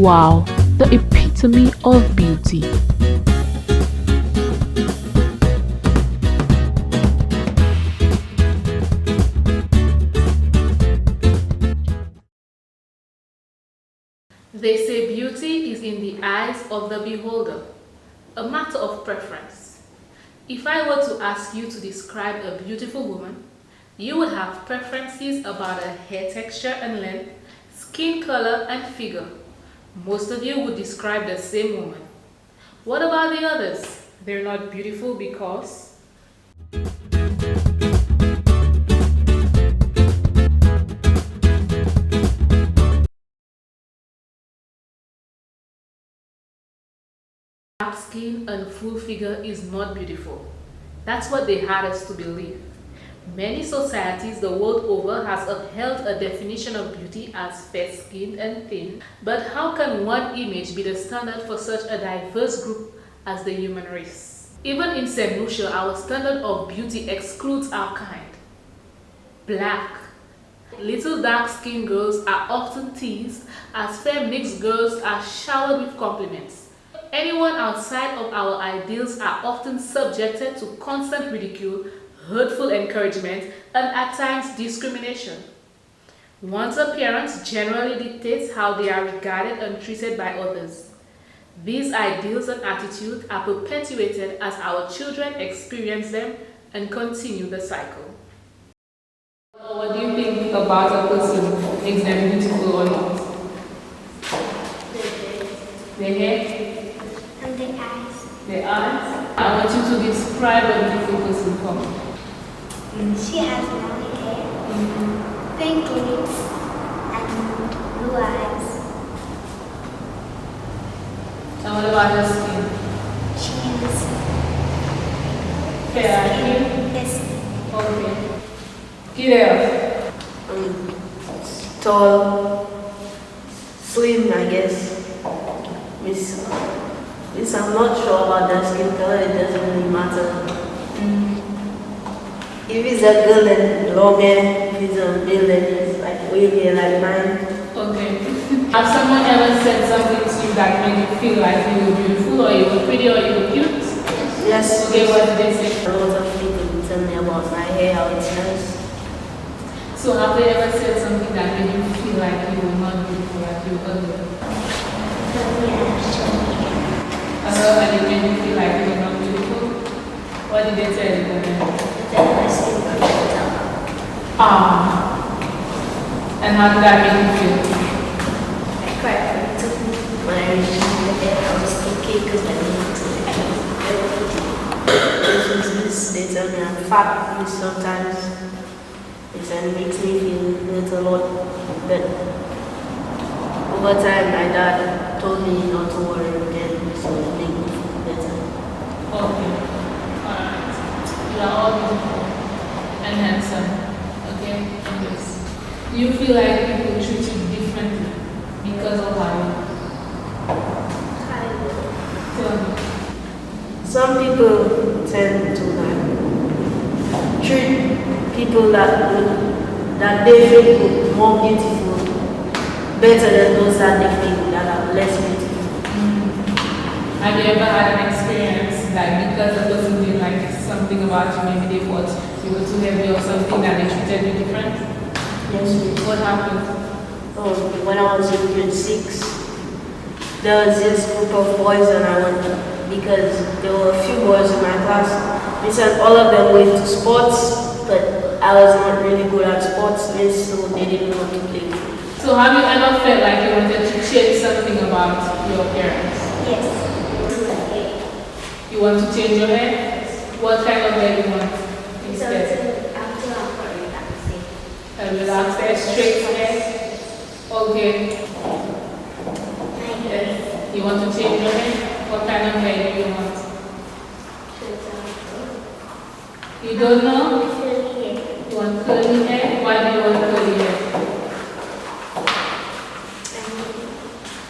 Wow, the epitome of beauty. They say beauty is in the eyes of the beholder, a matter of preference. If I were to ask you to describe a beautiful woman, you would have preferences about her hair texture and length, skin color and figure. Most of you would describe the same woman. What about the others? They're not beautiful because... dark skin and full figure is not beautiful. That's what they had us to believe. Many societies the world over has upheld a definition of beauty as fair-skinned and thin, but how can one image be the standard for such a diverse group as the human race? Even in St. Lucia, our standard of beauty excludes our kind. Black. Little dark-skinned girls are often teased, as fair mixed girls are showered with compliments. Anyone outside of our ideals are often subjected to constant ridicule, hurtful encouragement, and at times discrimination. One's appearance generally dictates how they are regarded and treated by others. These ideals and attitudes are perpetuated as our children experience them and continue the cycle. What do you think about a person makes them beautiful or not? Their hair? And the eyes. Their eyes? I want you to describe a beautiful person for me. She has long hair, pink lips, and blue eyes. And what about her skin? She has Fair skin? yes, Okay. Kiddo. Tall, slim, I guess. Miss, I'm not sure about the skin color, it doesn't really matter. If it's a girl and long hair, if it's a male and it's like wavy hair like mine. Okay. Have someone ever said something to you that made you feel like you were beautiful or you were pretty or you were cute? Yes. Okay, what did they say? A lot of people tell me about my hair, how it's nice. So have they ever said something that made you feel like you were not beautiful, like you were ugly? And it made you feel like you were not beautiful? What did they tell you? And how did that make you feel? I cried too. When I reached the hair, I was okay because I didn't they tell me I'm fat sometimes. It makes me feel a lot better. Over time, my dad told me not to worry again, so it made me feel better. Okay. Alright. You are all beautiful and handsome. Okay? And yes. Do you feel like people treat you differently because of how you are? Tell me. Some people tend to treat people that they think more beautiful better than those that they think that are less beautiful. Have you ever had an experience like because the person didn't like something about you, maybe they thought you were too heavy or something that they treated you different? Yes. What happened? When I was in grade 6, there was this group of boys and I went because there were a few boys in my class. They said all of them went to sports, but I was not really good at sports, so they didn't want to play. So have you ever felt like you wanted to change something about your appearance? Yes. You want to change your hair? What kind of hair do you want instead? A relaxed hair, straight hair? Okay. Yes. You want to change your hair? What kind of hair do you want? You don't know? You want curly hair? Why do you want curly hair?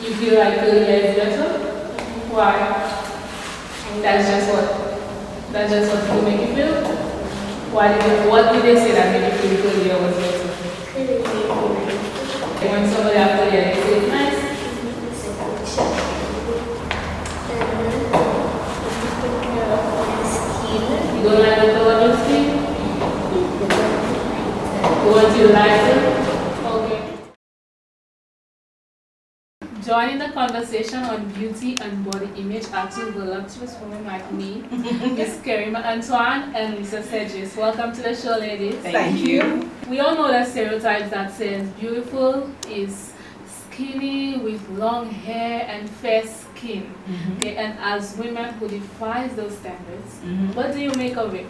You feel like curly hair is better? Why? That's just what people make you feel? What did they say that made you feel curly hair was better? When somebody has curly hair, they say it's nice? Would you like to? Okay. Joining the conversation on beauty and body image are two voluptuous women like me, Miss Karima Antoine and Lisa Sedges. Welcome to the show, ladies. Thank you. We all know that stereotypes that says beautiful is skinny with long hair and fair skin. Okay, and as women who defies those standards, what do you make of it?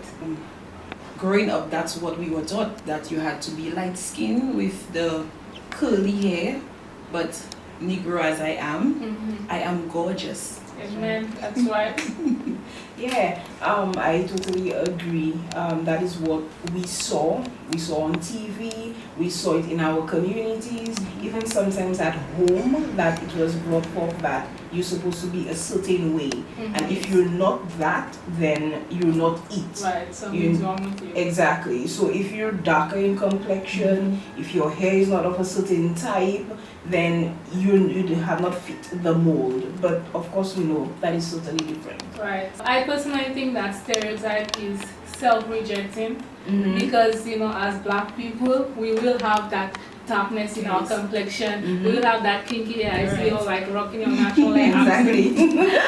Growing up, that's what we were taught, that you had to be light skinned with the curly hair, but Negro as I am gorgeous. Amen. That's right. Yeah, I totally agree. That is what we saw. We saw on TV, we saw it in our communities, even sometimes at home, that it was brought forth that you're supposed to be a certain way. And if you're not that, then you're not it. Right, something's wrong with you. Exactly. So if you're darker in complexion, if your hair is not of a certain type, then you have not fit the mold. But of course we know that is totally different. Right. I personally think that stereotype is self-rejecting because, you know, as black people, we will have that darkness in our complexion. We will have that kinky hair, I feel like rocking your natural hair. Exactly.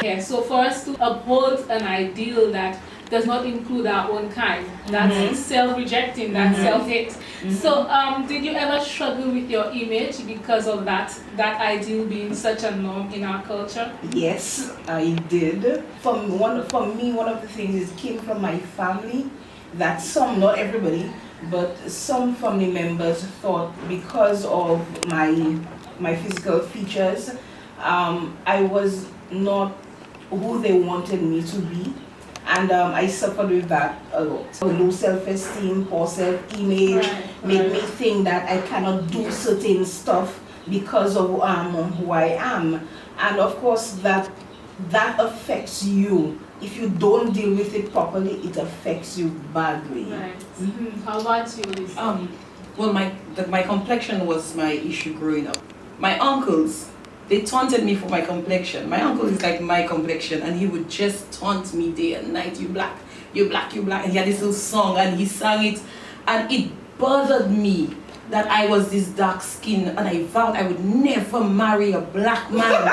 Yeah, so for us to uphold an ideal that does not include our own kind, that's self-rejecting, that's self-hate. So did you ever struggle with your image because of that ideal being such a norm in our culture? Yes, I did. For me, one of the things is came from my family, that some, not everybody, but some family members thought because of my physical features, I was not who they wanted me to be. And I suffered with that a lot. Low self-esteem, poor self-image, made me think that I cannot do certain stuff because of who I am. And of course that affects you. If you don't deal with it properly, it affects you badly. Right. How about you, Lisa? Well, my complexion was my issue growing up. My uncles, they taunted me for my complexion. My uncle is like my complexion, and he would just taunt me day and night. You black, you black, you black. And he had this little song, and he sang it, and it bothered me that I was this dark skin, and I vowed I would never marry a black man.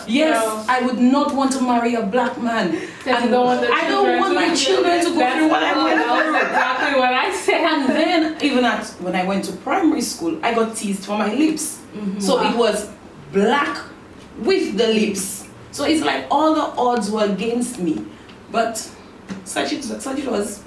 Yes, I would not want to marry a black man. I don't want my children to go through what I went through. That's exactly what I said. And then, even when I went to primary school, I got teased for my lips. So it was black with the lips. So it's like all the odds were against me. But such it was.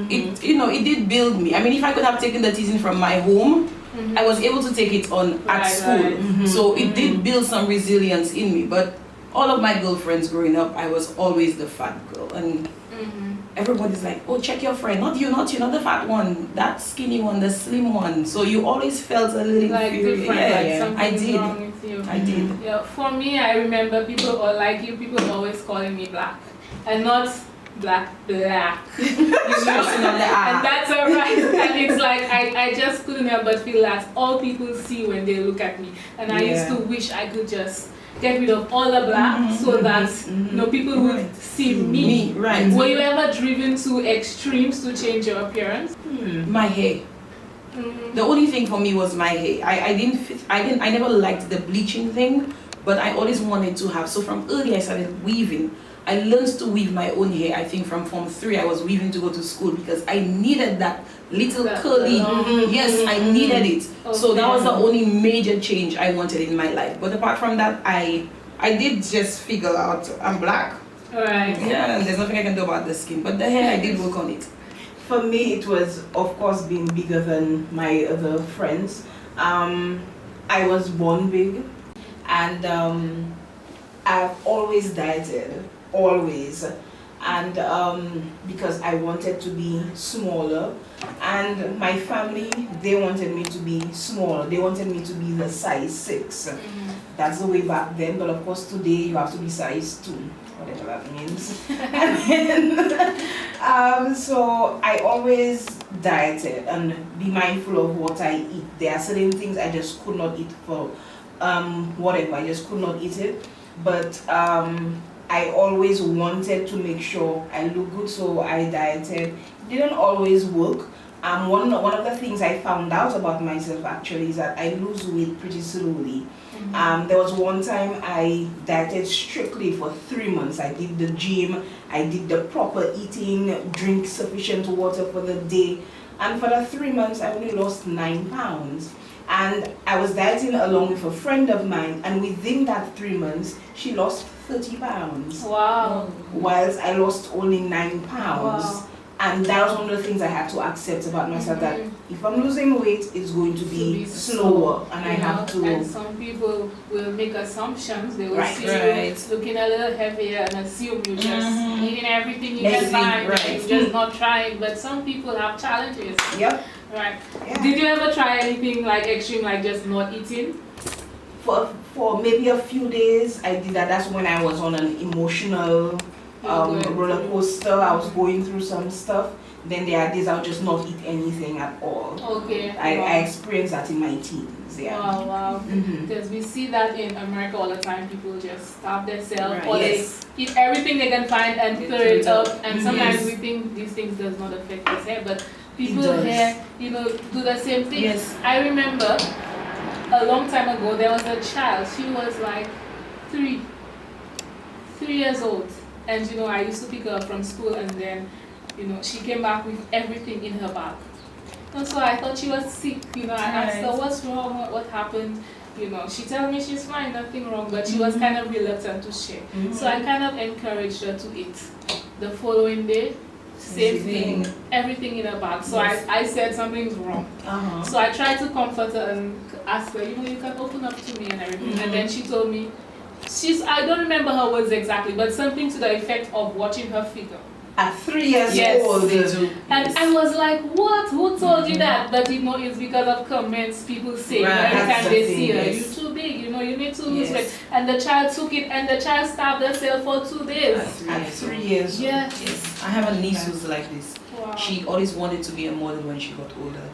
It did build me. I mean, if I could have taken the teasing from my home, I was able to take it on at school. So it did build some resilience in me. But all of my girlfriends growing up, I was always the fat girl. And everybody's like, oh, check your friend. Not you, not the fat one. That skinny one, the slim one. So you always felt a little like different, like something's wrong with you. I did. Yeah, for me, I remember people always calling me black. And not black. And that's alright. And it's like I just couldn't help but feel that all people see when they look at me. And I used to wish I could just get rid of all the black so that people would see me. Right. Were you ever driven to extremes to change your appearance? My hair. The only thing for me was my hair. I never liked the bleaching thing, but I always wanted to have. So from early I started weaving. I learned to weave my own hair. I think from Form 3 I was weaving to go to school because I needed that little curly. Yes, I needed it. Okay. So that was the only major change I wanted in my life. But apart from that, I did just figure out I'm black. Right. Yeah, and there's nothing I can do about the skin. But the hair, I did work on it. For me, it was, of course, being bigger than my other friends. I was born big, and I've always dieted. Always. And because I wanted to be smaller, and my family, they wanted me to be smaller. They wanted me to be the size 6. That's the way back then, but of course today you have to be size 2, whatever that means. And then, so I always dieted and be mindful of what I eat. There are certain things I just could not eat for whatever, I just could not eat it. But I always wanted to make sure I look good, so I dieted. It didn't always work, One of the things I found out about myself actually is that I lose weight pretty slowly. There was one time I dieted strictly for 3 months. I did the gym, I did the proper eating, drink sufficient water for the day, and for the 3 months I only lost 9 pounds. And I was dieting along with a friend of mine, and within that 3 months she lost 30 pounds. Wow. Whilst I lost only 9 pounds. Wow. And that was one of the things I had to accept about myself, that if I'm losing weight, it's going to be slower, and I have to. And some people will make assumptions. They will Right. see you looking a little heavier and assume you're just eating everything you can find, and you're just not trying. But some people have challenges. Yep. Right. Yeah. Did you ever try anything like extreme, like just not eating? For maybe a few days, I did that. That's when I was on an emotional roller coaster. I was going through some stuff. Then there are days I'll just not eat anything at all. Okay. I experienced that in my teens. Yeah. Wow. Because we see that in America all the time. People just starve themselves, Right. or Yes. they eat everything they can find and They throw throw it it up. up. And sometimes we think these things does not affect us here, but people does. here, do the same thing. Yes. I remember a long time ago there was a child. She was like 3 years old, and I used to pick her up from school, and then she came back with everything in her bag. And so I thought she was sick. I asked her what's wrong, what happened. She told me she's fine, nothing wrong, but she was kind of reluctant to share. So I kind of encouraged her to eat. The following day, same thing, everything in her bag. So I said something's wrong. So I tried to comfort her and ask her, you can open up to me and everything. And then she told me, I don't remember her words exactly, but something to the effect of watching her figure. At 3 years Yes. old. And I was like, what? Who told you that? But it's because of comments people say Right. every That's time the they thing, see her. yes. You're too big, you need to lose Yes. weight. And the child took it, and the child starved herself for 2 days. At 3 years old. Yes. Yes. I have a niece who's like this. Wow. She always wanted to be a model when she got older.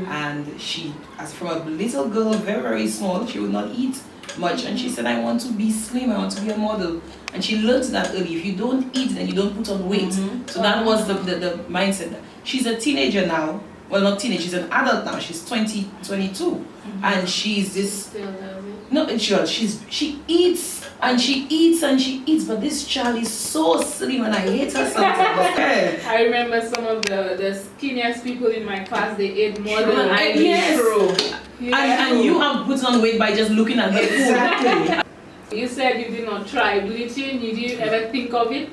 And she, as from a little girl, very, very small, she would not eat much. And she said, I want to be slim, I want to be a model. And she learned that early. If you don't eat, then you don't put on weight. So that was the mindset. She's a teenager now. Well, not teenage, she's an adult now. She's 22. And she's this... Still does it. No, she eats and she eats and she eats, but this child is so slim and I hate her sometimes. I remember some of the skinniest people in my class, they ate more than I did. Yes. And you have put on weight by just looking at her food. Exactly. You said you did not try bleaching. Did you ever think of it?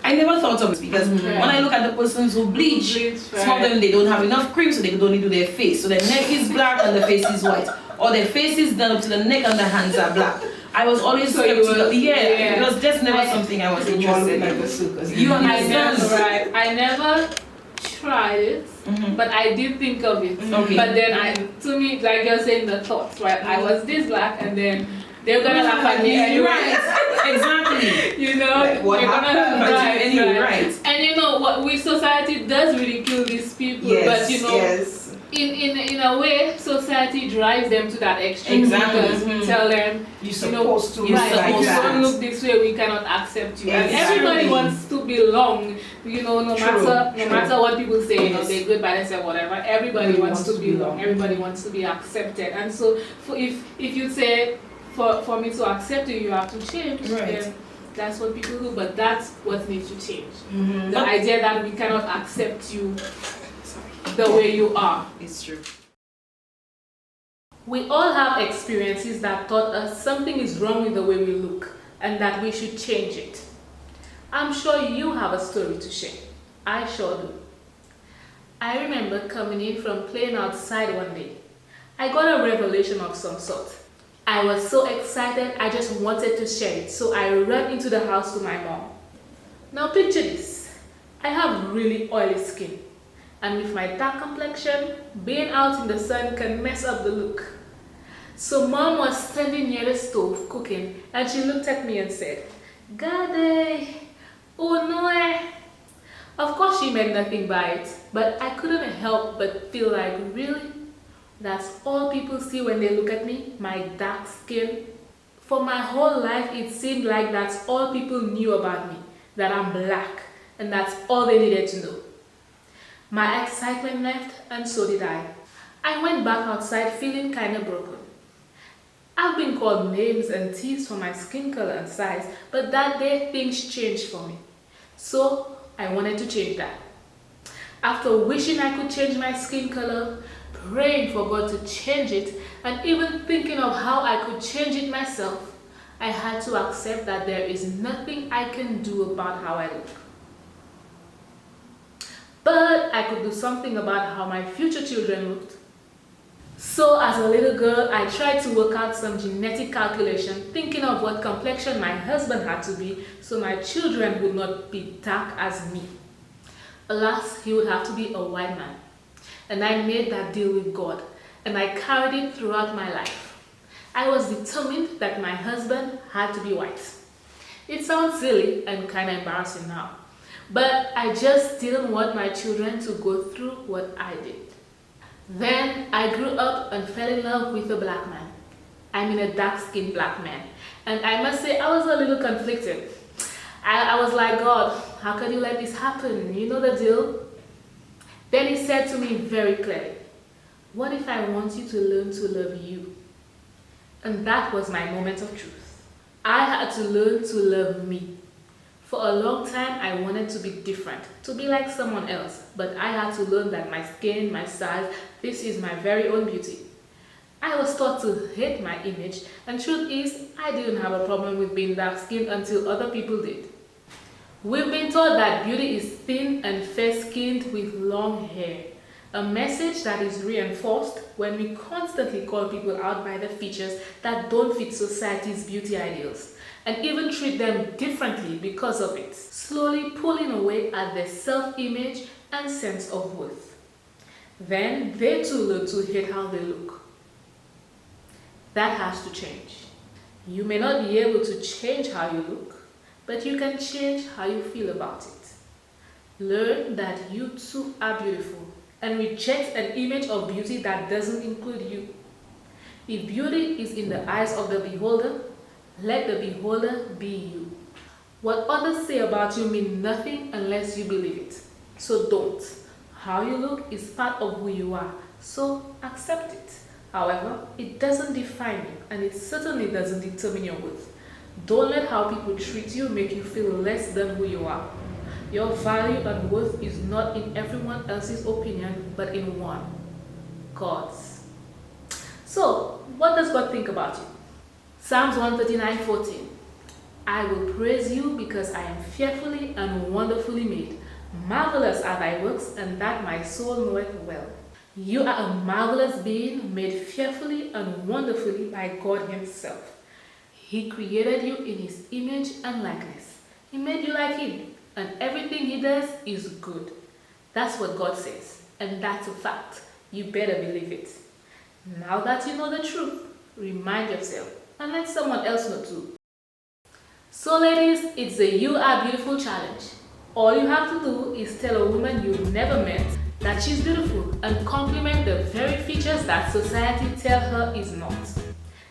I never thought of it because when I look at the persons who bleach, some of them they don't have enough cream, so they could only do their face. So their neck is black and the face is white, or their face is down up to the neck and the hands are black. I was always skeptical. It was just never something I was interested in. You understand? I never tried it, but I did think of it. Okay. But then to me, like you're saying, the thoughts, right? I was this black, and then they're gonna laugh at me anyway. Right. Exactly. Like, what they're gonna happened? laugh But anyway, right. And what we society does ridicule these people, but Yes. in a way, society drives them to that extreme. Exactly. Because we tell them, You're supposed to if look like you that. don't look this way, we cannot accept you. And Exactly. everybody wants to belong. No matter what people say, they're good by themselves, whatever. Everybody wants to belong. Everybody wants to be accepted. And so, if you say, for me to accept you, you have to change. Right. Then that's what people do, but that's what needs to change. The idea that we cannot accept you the way you are. It's true. We all have experiences that taught us something is wrong with the way we look and that we should change it. I'm sure you have a story to share. I sure do. I remember coming in from playing outside one day. I got a revelation of some sort. I was so excited, I just wanted to share it, so I ran into the house to my mom. Now picture this. I have really oily skin, and with my dark complexion, being out in the sun can mess up the look. So mom was standing near the stove cooking, and she looked at me and said, "Gade, oh no eh." Of course she meant nothing by it, but I couldn't help but feel like, really? That's all people see when they look at me, my dark skin? For my whole life, it seemed like that's all people knew about me, that I'm black, and that's all they needed to know. My excitement left, and so did I. I went back outside feeling kinda broken. I've been called names and teased for my skin color and size, but that day things changed for me. So I wanted to change that. After wishing I could change my skin color, praying for God to change it, and even thinking of how I could change it myself, I had to accept that there is nothing I can do about how I look. But I could do something about how my future children looked. So as a little girl, I tried to work out some genetic calculation, thinking of what complexion my husband had to be so my children would not be dark as me. Alas, he would have to be a white man. And I made that deal with God, and I carried it throughout my life. I was determined that my husband had to be white. It sounds silly and kind of embarrassing now, but I just didn't want my children to go through what I did. Then I grew up and fell in love with a black man. I mean a dark-skinned black man. And I must say I was a little conflicted. I was like, God, how can you let this happen? You know the deal? Then he said to me very clearly, what if I want you to learn to love you? And that was my moment of truth. I had to learn to love me. For a long time, I wanted to be different, to be like someone else, but I had to learn that my skin, my size, this is my very own beauty. I was taught to hate my image, and truth is, I didn't have a problem with being dark-skinned until other people did. We've been taught that beauty is thin and fair-skinned with long hair, a message that is reinforced when we constantly call people out by the features that don't fit society's beauty ideals, and even treat them differently because of it, slowly pulling away at their self-image and sense of worth. Then they too learn to hate how they look. That has to change. You may not be able to change how you look, but you can change how you feel about it. Learn that you too are beautiful and reject an image of beauty that doesn't include you. If beauty is in the eyes of the beholder, let the beholder be you. What others say about you mean nothing unless you believe it. So don't. How you look is part of who you are, so accept it. However, it doesn't define you, and it certainly doesn't determine your worth. Don't let how people treat you make you feel less than who you are. Your value and worth is not in everyone else's opinion, but in one, God's. So, what does God think about you? Psalms 139:14. I will praise you because I am fearfully and wonderfully made. Marvelous are thy works, and that my soul knoweth well. You are a marvelous being made fearfully and wonderfully by God himself. He created you in his image and likeness. He made you like him, and everything he does is good. That's what God says, and that's a fact. You better believe it. Now that you know the truth, remind yourself and let someone else know too. So ladies, it's the You Are Beautiful challenge. All you have to do is tell a woman you've never met that she's beautiful and compliment the very features that society tells her is not.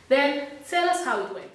Then tell us how it went.